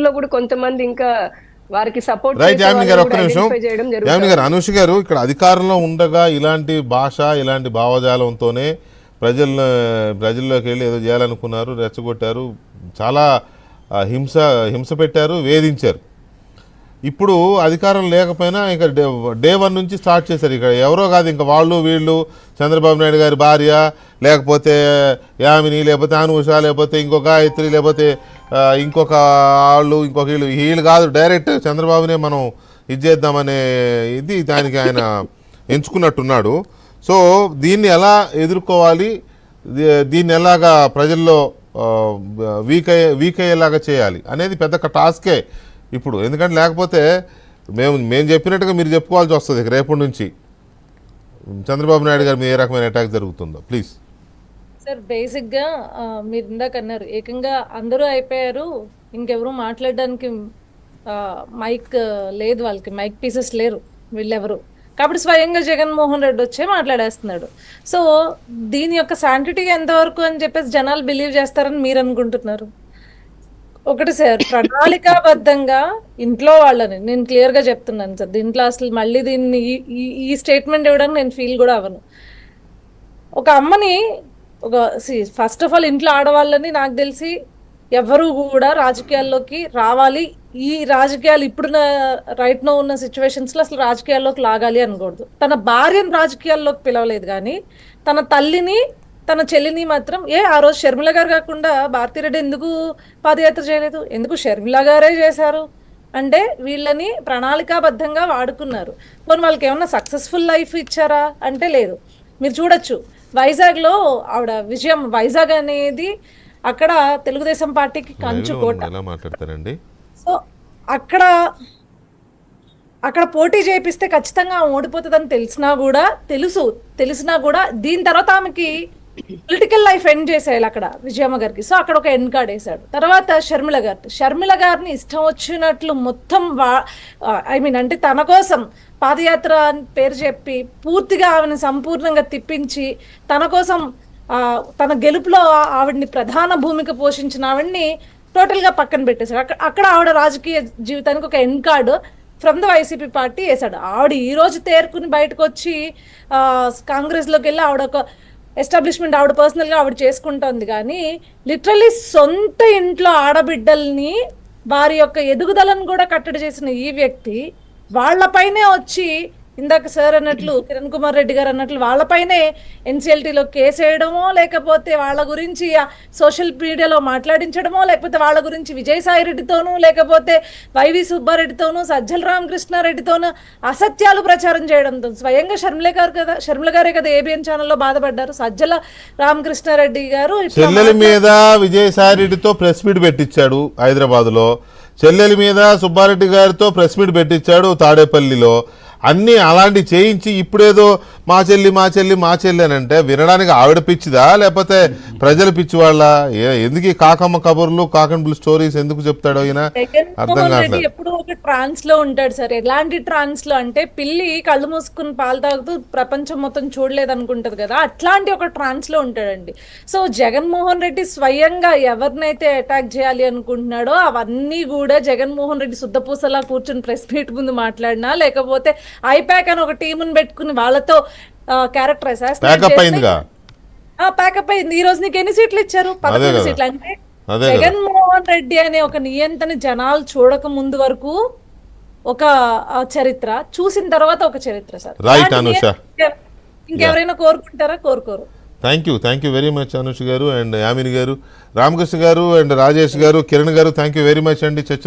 లో కూడా కొంతమంది ఇంకా వారికి సపోర్ట్ రైట్. యామిని గారు ఒక్క నిమిషం. యామిని గారు, అనూష గారు ఇక్కడ అధికారంలో ఉండగా ఇలాంటి భాష, ఇలాంటి భావజాలంతోనే ప్రజల్లోకి వెళ్ళి ఏదో చేయాలనుకున్నారు, రెచ్చగొట్టారు, చాలా హింస పెట్టారు, వేధించారు. ఇప్పుడు అధికారం లేకపోయినా ఇంకా డే 1 నుంచి స్టార్ట్ చేశారు. ఇక్కడ ఎవరో కాదు, ఇంకా వాళ్ళు వీళ్ళు, చంద్రబాబు నాయుడు గారి భార్య, లేకపోతే యామిని, లేకపోతే అనూష, లేకపోతే ఇంకొక గాయత్రి, లేకపోతే ఇంకొక వాళ్ళు, ఇంకొక వీళ్ళు కాదు, డైరెక్ట్ చంద్రబాబునే మనం ఇది చేద్దామనే ఇది దానికి ఆయన ఎంచుకున్నట్టున్నాడు. సో దీన్ని ఎలా ఎదుర్కోవాలి, దీన్ని ఎలాగా ప్రజల్లో వీక్ అయ్యేలాగా చేయాలి అనేది పెద్ద టాస్కే ఇప్పుడు. ఎందుకంటే లేకపోతే మేము చెప్పినట్టుగా మీరు చెప్పుకోవాల్సి వస్తుంది రేపటి నుంచి. చంద్రబాబు నాయుడు గారి మీద ఏ రకమైన అటాక్ జరుగుతుందో ప్లీజ్. సార్ బేసిక్గా మీరు ఇందాక అన్నారు ఏకంగా అందరూ అయిపోయారు, ఇంకెవరు మాట్లాడడానికి మైక్ లేదు, వాళ్ళకి మైక్ పీసెస్ లేరు వీళ్ళెవరు, కాబట్టి స్వయంగా జగన్మోహన్ రెడ్డి వచ్చే మాట్లాడేస్తున్నాడు. సో దీని యొక్క శాంటిటీ ఎంతవరకు అని చెప్పేసి జనాలు బిలీవ్ చేస్తారని మీరు అనుకుంటున్నారు? ఒకటి సార్, ప్రణాళికాబద్ధంగా ఇంట్లో వాళ్ళని నేను క్లియర్గా చెప్తున్నాను సార్, దీంట్లో అసలు మళ్ళీ దీన్ని ఈ స్టేట్మెంట్ ఇవ్వడానికి నేను ఫీల్ కూడా అవ్వను. ఒక అమ్మని ఫస్ట్ ఆఫ్ ఆల్ ఇంట్లో ఆడవాళ్ళని నాకు తెలిసి ఎవరు కూడా రాజకీయాల్లోకి రావాలి, ఈ రాజకీయాలు ఇప్పుడున్న రైట్ నో ఉన్న సిచ్యువేషన్స్లో అసలు రాజకీయాల్లోకి లాగాలి అనకూడదు. తన భార్యను రాజకీయాల్లోకి పిలవలేదు కానీ తన తల్లిని, తన చెల్లిని మాత్రం ఆ రోజు షర్మిల గారు కాకుండా భారతిరెడ్డి ఎందుకు పాదయాత్ర చేయలేదు? ఎందుకు షర్మిల గారే చేశారు అంటే వీళ్ళని ప్రణాళికాబద్ధంగా వాడుకున్నారు. కొన్ని వాళ్ళకి ఏమన్నా సక్సెస్ఫుల్ లైఫ్ ఇచ్చారా అంటే లేదు. మీరు చూడొచ్చు వైజాగ్లో ఆవిడ విజయం, వైజాగ్ అనేది అక్కడ తెలుగుదేశం పార్టీకి కంచుకోట. సో అక్కడ పోటీ చేపిస్తే ఖచ్చితంగా ఓడిపోతుందని తెలిసినా కూడా దీని తర్వాత ఆమెకి పొలిటికల్ లైఫ్ ఎండ్ చేసేయాలి అక్కడ విజయమ్మ గారికి. సో అక్కడ ఒక ఎండ్ కార్డ్ వేశాడు. తర్వాత షర్మిల గారిని ఇష్టం వచ్చినట్లు మొత్తం అంటే తన కోసం పాదయాత్ర అని పేరు చెప్పి పూర్తిగా ఆవిడని సంపూర్ణంగా తిప్పించి తన కోసం తన గెలుపులో ఆవిడ్ని ప్రధాన భూమిక పోషించిన ఆవిడ్ని టోటల్గా పక్కన పెట్టేశాడు. అక్కడ ఆవిడ రాజకీయ జీవితానికి ఒక end card from the YCP party వేశాడు. ఆవిడ ఈరోజు తేరుకుని బయటకు వచ్చి కాంగ్రెస్లోకి వెళ్ళి ఆవిడ ఒక ఎస్టాబ్లిష్మెంట్ ఆవిడ పర్సనల్గా ఆవిడ చేసుకుంటోంది. కానీ లిటరల్లీ సొంత ఇంట్లో ఆడబిడ్డల్ని వారి యొక్క ఎదుగుదలను కూడా కట్టడి చేసిన ఈ వ్యక్తి వాళ్ళపైనే వచ్చి ఇందాక సార్ అన్నట్లు కిరణ్ కుమార్ రెడ్డి గారు అన్నట్లు వాళ్ళపైనే ఎన్సిఎల్టీలో కేసు వేయడమో, లేకపోతే వాళ్ళ గురించి సోషల్ మీడియాలో మాట్లాడించడమో, లేకపోతే వాళ్ళ గురించి విజయసాయి రెడ్డితోనూ, లేకపోతే వైవి సుబ్బారెడ్డితోనూ, సజ్జల రామకృష్ణారెడ్డితోనూ అసత్యాలు ప్రచారం చేయడంతో స్వయంగా షర్మిల గారే కదా ఏబిఎన్ ఛానల్లో బాధపడ్డారు. సజ్జల రామకృష్ణారెడ్డి గారు చెల్లెల మీద విజయసాయి రెడ్డితో ప్రెస్ మీట్ పెట్టించాడు హైదరాబాద్ లో, చెల్లెల మీద సుబ్బారెడ్డి గారితో ప్రెస్ మీట్ పెట్టించాడు తాడేపల్లిలో. అన్నీ అలాంటి చేయించి ఇప్పుడేదో మా చెల్లి అని అంటే వినడానికి ఆవిడ పిచ్చిదా లేకపోతే ప్రజల పిచ్చి వాళ్ళ? ఎందుకు కాకమ్మ కబుర్లు, కాకన్ స్టోరీస్ ఎందుకు చెప్తాడు ఆయన అర్థం కాదు. ఎప్పుడు ఒక ట్రాన్స్ లో ఉంటాడు సార్. ఎలాంటి ట్రాన్స్ లో అంటే పిల్లి కళ్ళు మూసుకుని పాలు తాగుతూ ప్రపంచం మొత్తం చూడలేదు అనుకుంటది కదా, అట్లాంటి ఒక ట్రాన్స్ లో ఉంటాడండి. సో జగన్మోహన్ రెడ్డి స్వయంగా ఎవరినైతే అటాక్ చేయాలి అనుకుంటున్నాడో అవన్నీ కూడా జగన్మోహన్ రెడ్డి శుద్ధపూసలా కూర్చుని ప్రెస్ మీట్ ముందు మాట్లాడినా, లేకపోతే ఐపాక్ అని ఒక టీముని పెట్టుకుని వాళ్ళతో క్యారెక్టరైజ్ ప్యాకప్ అయింది. ఈ రోజు నీకు ఎన్ని సీట్లు ఇచ్చారు? 11 సీట్లు. అంటే జగన్మోహన్ రెడ్డి అనే ఒక నియంత్రణ జనాలు చూడక ముందు వరకు ఒక చరిత్ర, చూసిన తర్వాత ఒక చరిత్ర సార్. ఇంకెవరైనా కోరుకుంటారా? కోరుకోరు. Thank you very much Anush గారు అండ్ యామిని గారు, రామకృష్ణ గారు అండ్ రాజేష్ గారు, కిరణ్ గారు, థ్యాంక్ యూ వెరీ మచ్ అండి. చర్చలో